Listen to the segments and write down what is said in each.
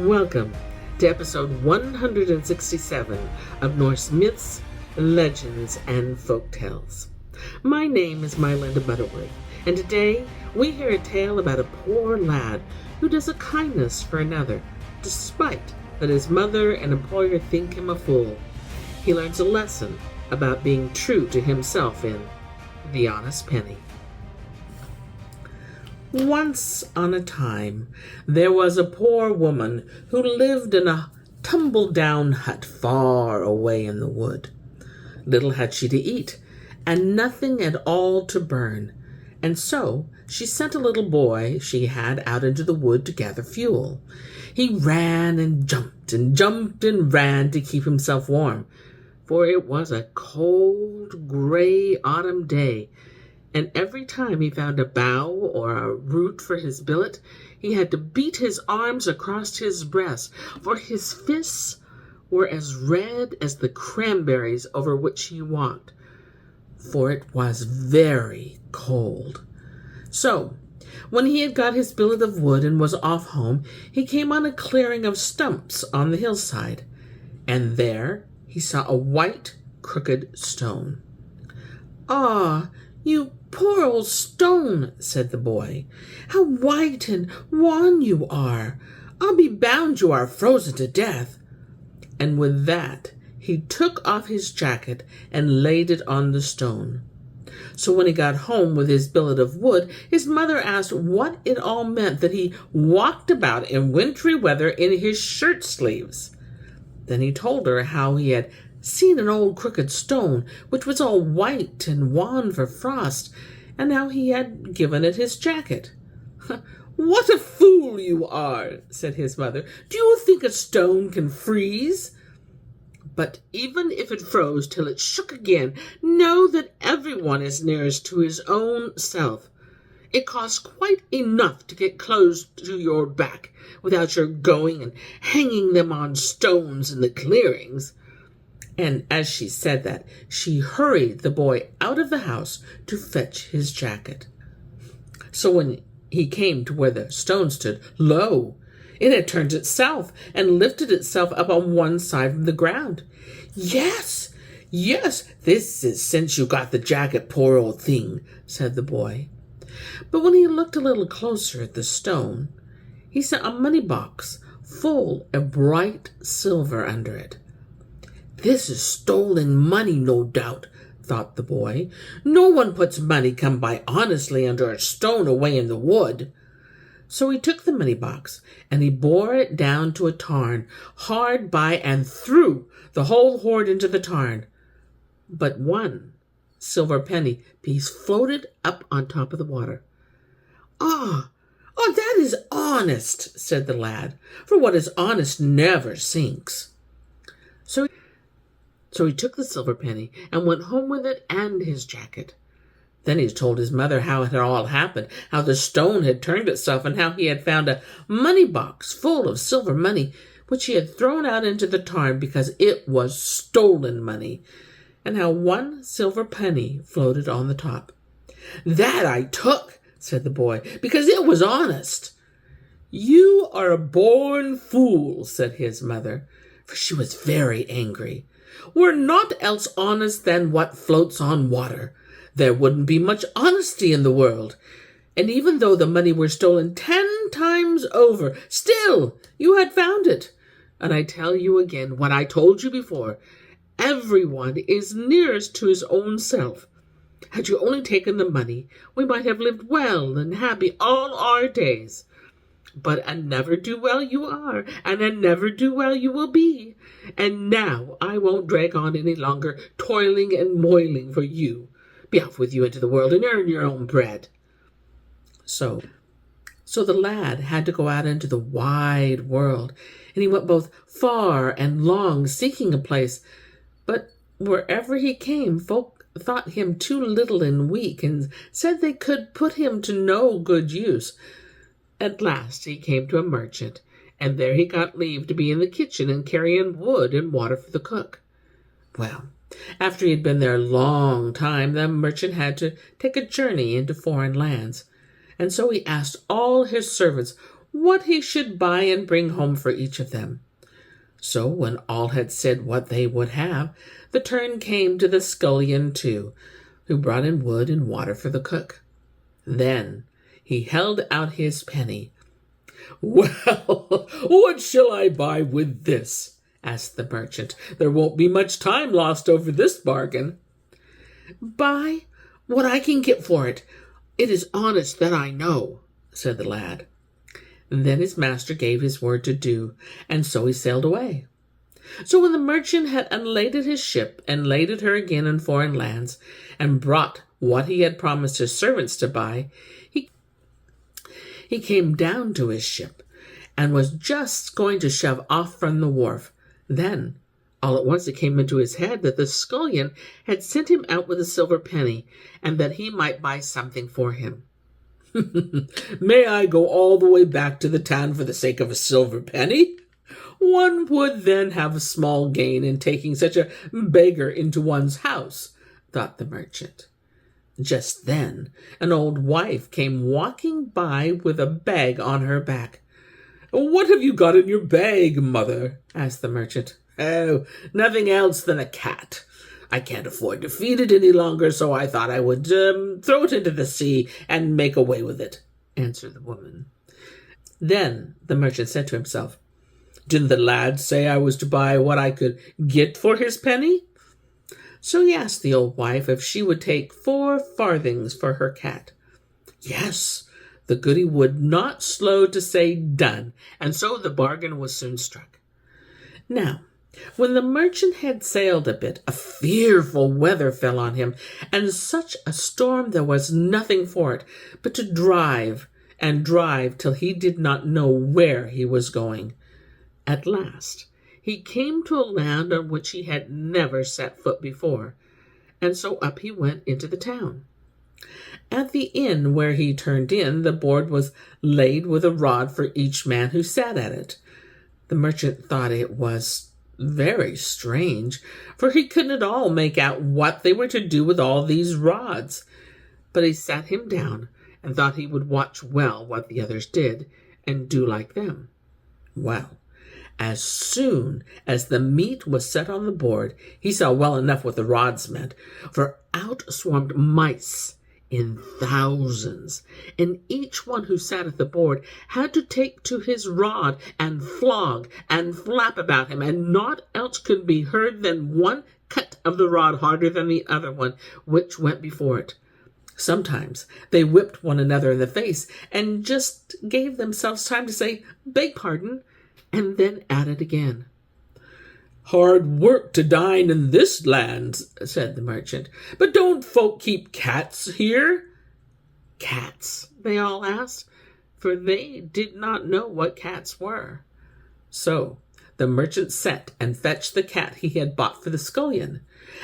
Welcome to episode 167 of Norse Myths, Legends, and Folktales. My name is MyLinda Butterworth, and today we hear a tale about a poor lad who does a kindness for another, despite that his mother and employer think him a fool. He learns a lesson about being true to himself in The Honest Penny. Once on a time, there was a poor woman who lived in a tumble-down hut far away in the wood. Little had she to eat, and nothing at all to burn, and so she sent a little boy she had out into the wood to gather fuel. He ran and jumped and ran to keep himself warm, for it was a cold, gray autumn day, and every time he found a bough or a root for his billet, he had to beat his arms across his breast, for his fists were as red as the cranberries over which he walked, for it was very cold. So, when he had got his billet of wood and was off home, he came on a clearing of stumps on the hillside, and there he saw a white, crooked stone. "Ah, you poor old stone," said the boy. "How white and wan you are! I'll be bound you are frozen to death." And with that he took off his jacket and laid it on the stone. So when he got home with his billet of wood, his mother asked what it all meant that he walked about in wintry weather in his shirt sleeves. Then he told her how he had seen an old crooked stone, which was all white and wan for frost, and how he had given it his jacket. "What a fool you are," said his mother. "Do you think a stone can freeze? But even if it froze till it shook again, know that everyone is nearest to his own self. It costs quite enough to get clothes to your back without your going and hanging them on stones in the clearings." And as she said that, she hurried the boy out of the house to fetch his jacket. So when he came to where the stone stood, lo, it had turned itself and lifted itself up on one side from the ground. Yes, this is since you got the jacket, poor old thing," said the boy. But when he looked a little closer at the stone, he saw a money box full of bright silver under it. "This is stolen money, no doubt," thought the boy. "No one puts money come by honestly under a stone away in the wood." So he took the money box, and he bore it down to a tarn hard by and threw the whole hoard into the tarn. But one silver penny piece floated up on top of the water. Ah, that is honest," said the lad, "for what is honest never sinks." So he took the silver penny and went home with it and his jacket. Then he told his mother how it had all happened, how the stone had turned itself, and how he had found a money box full of silver money, which he had thrown out into the tarn because it was stolen money, and how one silver penny floated on the top. "That I took," said the boy, "because it was honest." "You are a born fool," said his mother, for she was very angry. "Were naught else honest than what floats on water, there wouldn't be much honesty in the world. And even though the money were stolen 10 times over, still you had found it. And I tell you again what I told you before, everyone is nearest to his own self. Had you only taken the money, we might have lived well and happy all our days. But a never-do-well you are, and a never-do-well you will be. And now I won't drag on any longer, toiling and moiling for you. Be off with you into the world and earn your own bread." So the lad had to go out into the wide world, and he went both far and long seeking a place. But wherever he came, folk thought him too little and weak, and said they could put him to no good use. At last he came to a merchant, and there he got leave to be in the kitchen and carry in wood and water for the cook. Well, after he had been there a long time, the merchant had to take a journey into foreign lands, and so he asked all his servants what he should buy and bring home for each of them. So when all had said what they would have, the turn came to the scullion too, who brought in wood and water for the cook. Then he held out his penny. "Well, what shall I buy with this?" asked the merchant. "There won't be much time lost over this bargain." "Buy what I can get for it. It is honest, that I know," said the lad. Then his master gave his word to do, and so he sailed away. So when the merchant had unladed his ship and laded her again in foreign lands, and brought what he had promised his servants to buy, he came down to his ship, and was just going to shove off from the wharf. Then, all at once it came into his head that the scullion had sent him out with a silver penny, and that he might buy something for him. "May I go all the way back to the town for the sake of a silver penny? One would then have a small gain in taking such a beggar into one's house," thought the merchant. Just then an old wife came walking by with a bag on her back. "What have you got in your bag, mother?" asked the merchant. "Oh, nothing else than a cat. I can't afford to feed it any longer, so I thought I would throw it into the sea and make away with it," answered the woman. Then the merchant said to himself, "Didn't the lad say I was to buy what I could get for his penny?" So he asked the old wife if she would take 4 farthings for her cat. Yes, the goody would not slow to say done, and so the bargain was soon struck. Now, when the merchant had sailed a bit, a fearful weather fell on him, and such a storm there was nothing for it but to drive and drive till he did not know where he was going. At last he came to a land on which he had never set foot before, and so up he went into the town. At the inn where he turned in, the board was laid with a rod for each man who sat at it. The merchant thought it was very strange, for he couldn't at all make out what they were to do with all these rods. But he sat him down and thought he would watch well what the others did, and do like them. Well, as soon as the meat was set on the board, he saw well enough what the rods meant, for out swarmed mice in thousands, and each one who sat at the board had to take to his rod and flog and flap about him, and naught else could be heard than one cut of the rod harder than the other one which went before it. Sometimes they whipped one another in the face, and just gave themselves time to say, "Beg pardon," and then at it again. "Hard work to dine in this land," said the merchant. "But don't folk keep cats here?" Cats, they all asked, for they did not know what cats were. So the merchant sat and fetched the cat he had bought for the scullion,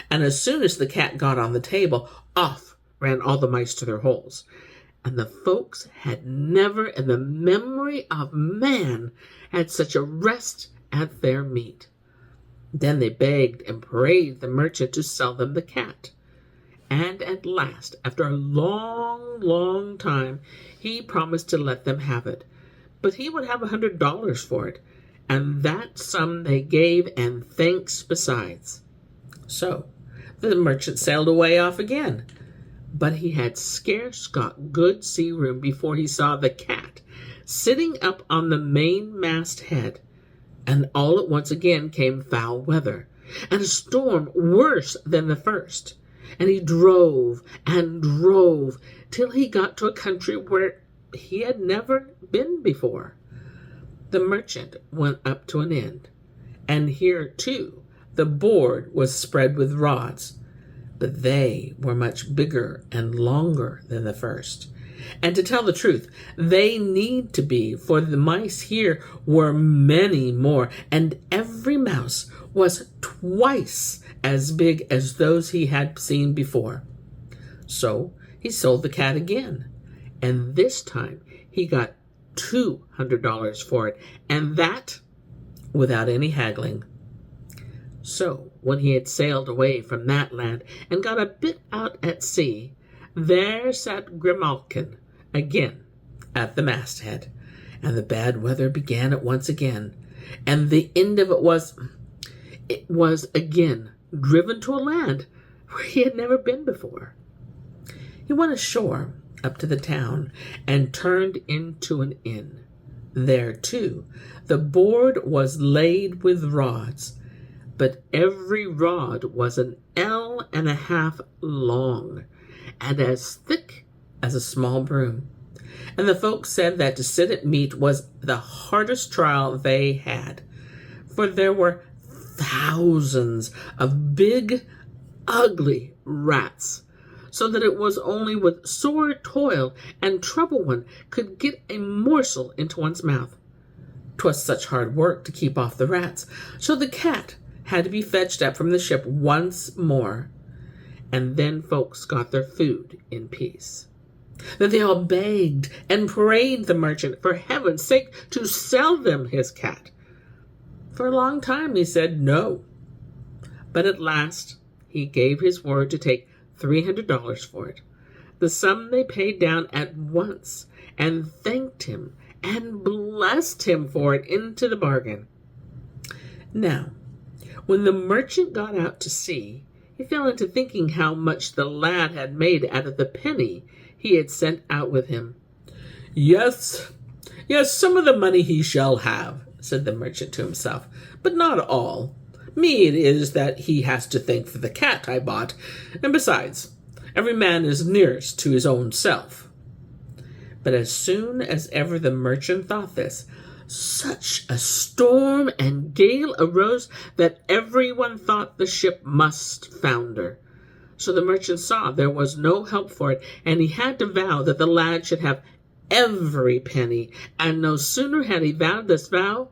and as soon as the cat got on the table, off ran all the mice to their holes. And the folks had never in the memory of man had such a rest at their meat. Then they begged and prayed the merchant to sell them the cat. And at last, after a long, long time, he promised to let them have it. But he would have $100 for it, and that sum they gave, and thanks besides. So the merchant sailed away off again. But he had scarce got good sea room before he saw the cat sitting up on the mainmast head. And all at once again came foul weather, and a storm worse than the first. And he drove and drove till he got to a country where he had never been before. The merchant went up to an inn, and here too the board was spread with rods, but they were much bigger and longer than the first. And to tell the truth, they need to be, for the mice here were many more, and every mouse was twice as big as those he had seen before. So he sold the cat again, and this time he got $200 for it, and that without any haggling. So when he had sailed away from that land and got a bit out at sea, there sat Grimalkin again at the masthead, and the bad weather began at once again, and the end of it was again driven to a land where he had never been before. He went ashore up to the town and turned into an inn. There, too, the board was laid with rods, but every rod was an ell and a half long, and as thick as a small broom. And the folks said that to sit at meat was the hardest trial they had, for there were thousands of big, ugly rats, so that it was only with sore toil and trouble one could get a morsel into one's mouth. 'Twas such hard work to keep off the rats, so the cat had to be fetched up from the ship once more, and then folks got their food in peace. Then they all begged and prayed the merchant for heaven's sake to sell them his cat. For a long time he said no, but at last he gave his word to take $300 for it. The sum they paid down at once, and thanked him and blessed him for it into the bargain. Now, when the merchant got out to sea, he fell into thinking how much the lad had made out of the penny he had sent out with him. Yes, some of the money he shall have, said the merchant to himself, but not all. Me it is that he has to thank for the cat I bought, and besides, every man is nearest to his own self. But as soon as ever the merchant thought this, such a storm and gale arose that everyone thought the ship must founder. So the merchant saw there was no help for it, and he had to vow that the lad should have every penny, and no sooner had he vowed this vow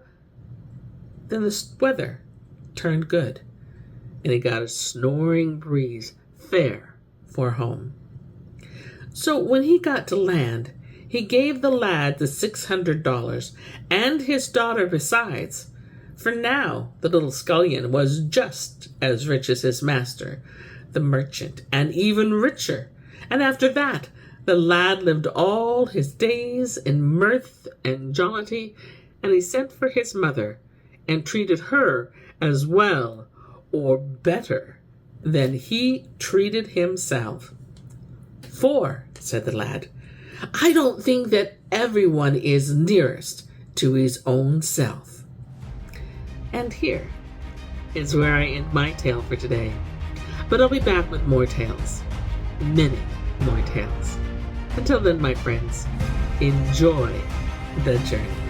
than the weather turned good, and he got a snoring breeze fair for home. So when he got to land, he gave the lad the $600, and his daughter besides, for now the little scullion was just as rich as his master, the merchant, and even richer. And after that, the lad lived all his days in mirth and jollity, and he sent for his mother, and treated her as well or better than he treated himself. For, said the lad, I don't think that everyone is nearest to his own self. And here is where I end my tale for today. But I'll be back with more tales, many more tales. Until then, my friends, enjoy the journey.